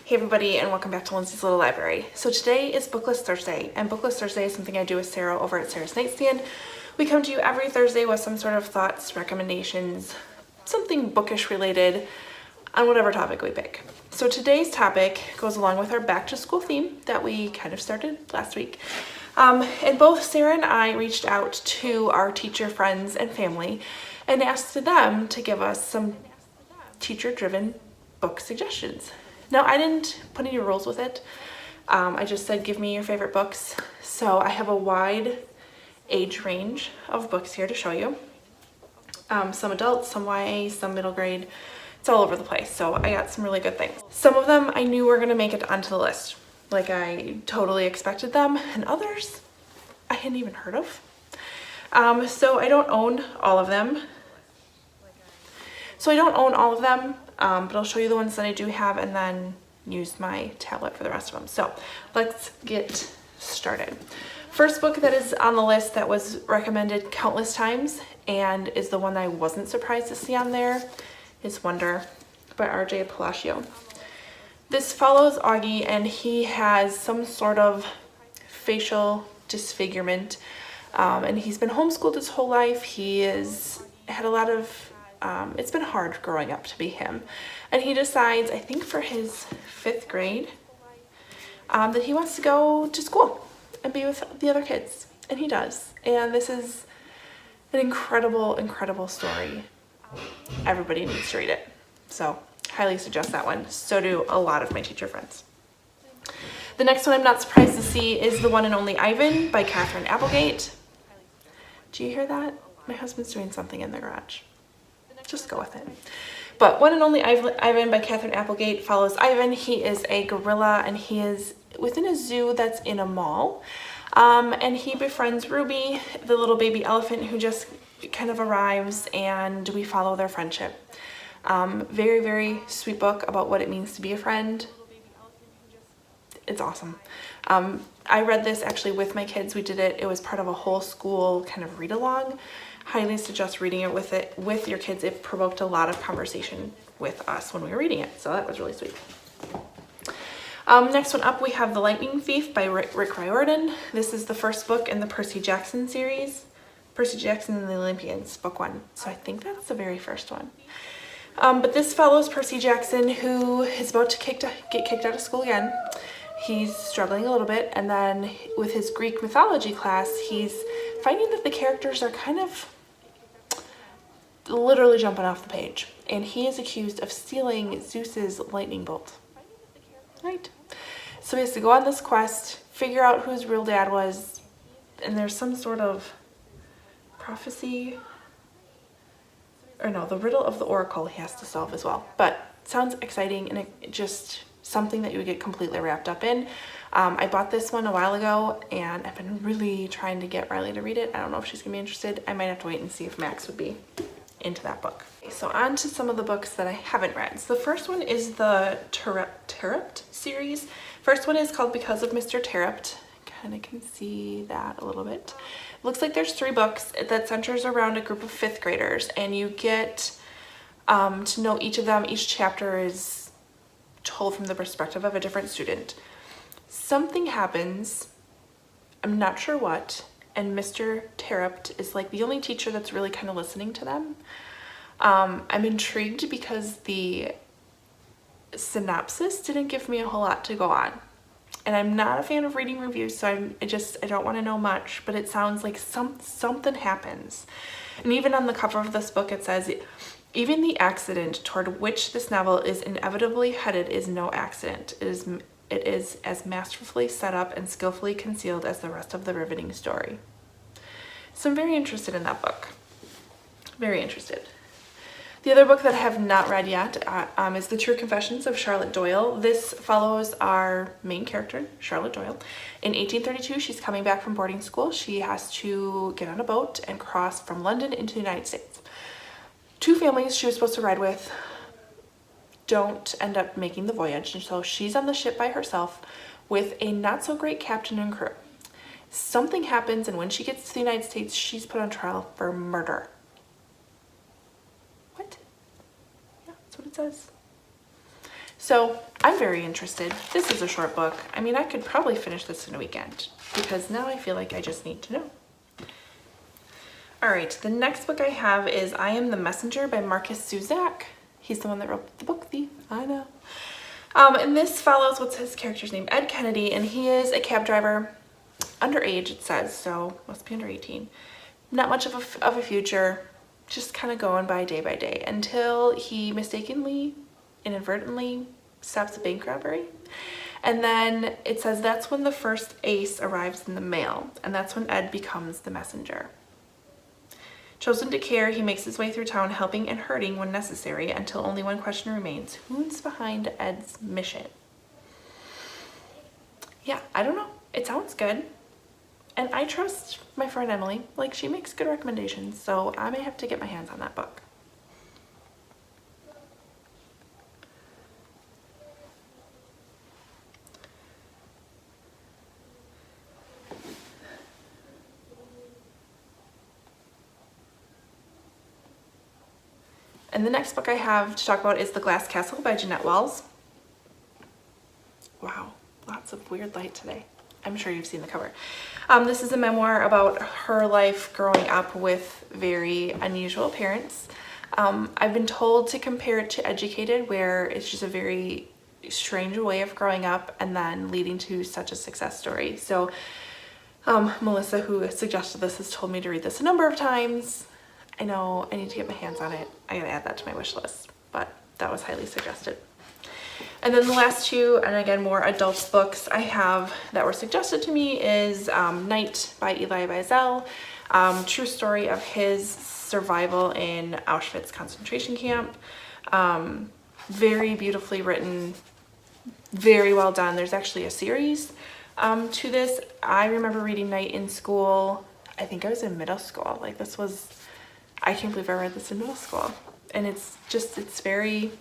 Hey everybody, and welcome back to Lindsey's Little Library. So today is BookList Thursday, and BookList Thursday is something I do with Sarah over at Sarah's Nightstand. We come to you every Thursday with some sort of thoughts, recommendations, something bookish related on whatever topic we pick. So today's topic goes along with our back to school theme that we kind of started last week. And both Sarah and I reached out to our teacher friends and family and asked them to give us some teacher-driven book suggestions. Now, I didn't put any rules with it. I just said, give me your favorite books. So I have a wide age range of books here to show you. Some adults, some YA, some middle grade. It's all over the place. So I got some really good things. Some of them I knew were gonna make it onto the list. Like I totally expected them, and others I hadn't even heard of. So I don't own all of them. But I'll show you the ones that I do have and then use my tablet for the rest of them. So let's get started. First book that is on the list that was recommended countless times and is the one I wasn't surprised to see on there is Wonder by R.J. Palacio. This follows Augie, and he has some sort of facial disfigurement, and he's been homeschooled his whole life. He has had a lot of it's been hard growing up to be him, and he decides, I think for his 5th grade, that he wants to go to school and be with the other kids, and he does. And this is an incredible story. Everybody needs to read it, so highly suggest that one. So do a lot of my teacher friends. The next one I'm not surprised to see is The One and Only Ivan by Katherine Applegate. Do you hear that? My husband's doing something in the garage. Just go with it. But One and Only Ivan by Katherine Applegate follows Ivan. He is a gorilla, and he is within a zoo that's in a mall. And he befriends Ruby, the little baby elephant who just kind of arrives, and we follow their friendship. Very sweet book about what it means to be a friend. It's awesome. I read this actually with my kids. We did it. It was part of a whole school kind of read along. Highly suggest reading it with your kids. It provoked a lot of conversation with us when we were reading it, so that was really sweet. Next one up, we have The Lightning Thief by Rick Riordan. This is the first book in the Percy Jackson series, Percy Jackson and the Olympians, book 1. So I think that's the very first one. But this follows Percy Jackson, who is about to get kicked out of school again. He's struggling a little bit, and then with his Greek mythology class, he's finding that the characters are kind of literally jumping off the page, and he is accused of stealing Zeus's lightning bolt. Right? So he has to go on this quest, figure out who his real dad was, and there's some sort of prophecy, or no, the riddle of the oracle he has to solve as well. But it sounds exciting, and it just something that you would get completely wrapped up in. I bought this one a while ago, and I've been really trying to get Riley to read it. I don't know if she's gonna be interested. I might have to wait and see if Max would be into that book. So on to some of the books that I haven't read. So the first one is the Tarrant series. First one is called Because of Mr. Tarrant. Kind of can see that a little bit. It looks like there's 3 books that centers around a group of 5th graders, and you get to know each of them. Each chapter is told from the perspective of a different student. Something happens, I'm not sure what, and Mr. Tarrant is like the only teacher that's really kind of listening to them. I'm intrigued because the synopsis didn't give me a whole lot to go on. And I'm not a fan of reading reviews, so I don't want to know much, but it sounds like something happens. And even on the cover of this book, it says, even the accident toward which this novel is inevitably headed is no accident. It is as masterfully set up and skillfully concealed as the rest of the riveting story. So I'm very interested in that book. Very interested. The other book that I have not read yet is The True Confessions of Charlotte Doyle. This follows our main character, Charlotte Doyle. In 1832, she's coming back from boarding school. She has to get on a boat and cross from London into the United States. 2 families she was supposed to ride with don't end up making the voyage, and so she's on the ship by herself with a not-so-great captain and crew. Something happens, and when she gets to the United States, she's put on trial for murder. What? Yeah, that's what it says. So I'm very interested. This is a short book. I mean, I could probably finish this in a weekend because now I feel like I just need to know. All right, the next book I have is I Am the Messenger by Marcus Zuzak. He's the one that wrote the book Thief, I know. And this follows, what's his character's name? Ed Kennedy, and he is a cab driver, underage it says, so must be under 18. Not much of a future, just kind of going by day until he mistakenly, inadvertently stops a bank robbery. And then it says that's when the first ace arrives in the mail, and that's when Ed becomes the messenger. Chosen to care, he makes his way through town helping and hurting when necessary until only one question remains. Who's behind Ed's mission? Yeah, I don't know. It sounds good. And I trust my friend Emily. Like, she makes good recommendations, so I may have to get my hands on that book. And the next book I have to talk about is The Glass Castle by Jeanette Wells. Wow, lots of weird light today. I'm sure you've seen the cover. This is a memoir about her life growing up with very unusual parents. I've been told to compare it to Educated, where it's just a very strange way of growing up and then leading to such a success story. So Melissa, who suggested this, has told me to read this a number of times. I know I need to get my hands on it. I gotta add that to my wish list, but that was highly suggested. And then the last two, and again, more adult books I have that were suggested to me is Night by Elie Wiesel. True story of his survival in Auschwitz concentration camp. Very beautifully written, very well done. There's actually a series to this. I remember reading Night in school. I think I was in middle school. Like, this was, I can't believe I read this in middle school. And it's very,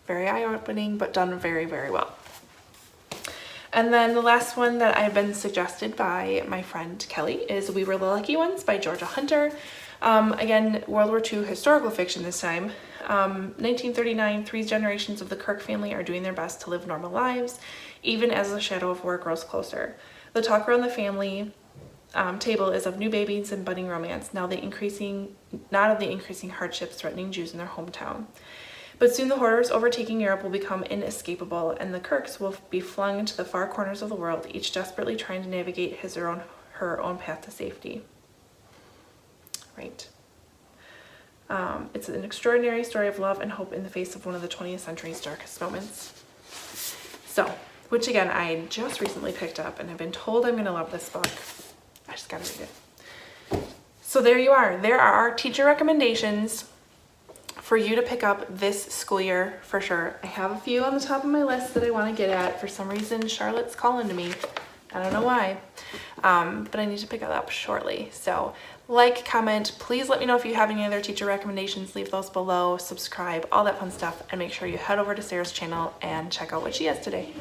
very eye-opening, but done very, very well. And then the last one that I've been suggested by my friend Kelly is We Were the Lucky Ones by Georgia Hunter. Again, World War II historical fiction this time. 1939, 3 generations of the Kirk family are doing their best to live normal lives, even as the shadow of war grows closer. The talk around the family table is of new babies and budding romance, not of the increasing hardships threatening Jews in their hometown. But soon the horrors overtaking Europe will become inescapable, and the Kirks will be flung into the far corners of the world, each desperately trying to navigate his or her own path to safety. Right. It's an extraordinary story of love and hope in the face of one of the 20th century's darkest moments. So, which again, I just recently picked up, and I've been told I'm going to love this book. I just gotta read it. So there you are. There are our teacher recommendations for you to pick up this school year for sure. I have a few on the top of my list that I want to get at. For some reason, Charlotte's calling to me. I don't know why, but I need to pick it up shortly. So like, comment, please let me know if you have any other teacher recommendations. Leave those below, subscribe, all that fun stuff, and make sure you head over to Sarah's channel and check out what she has today.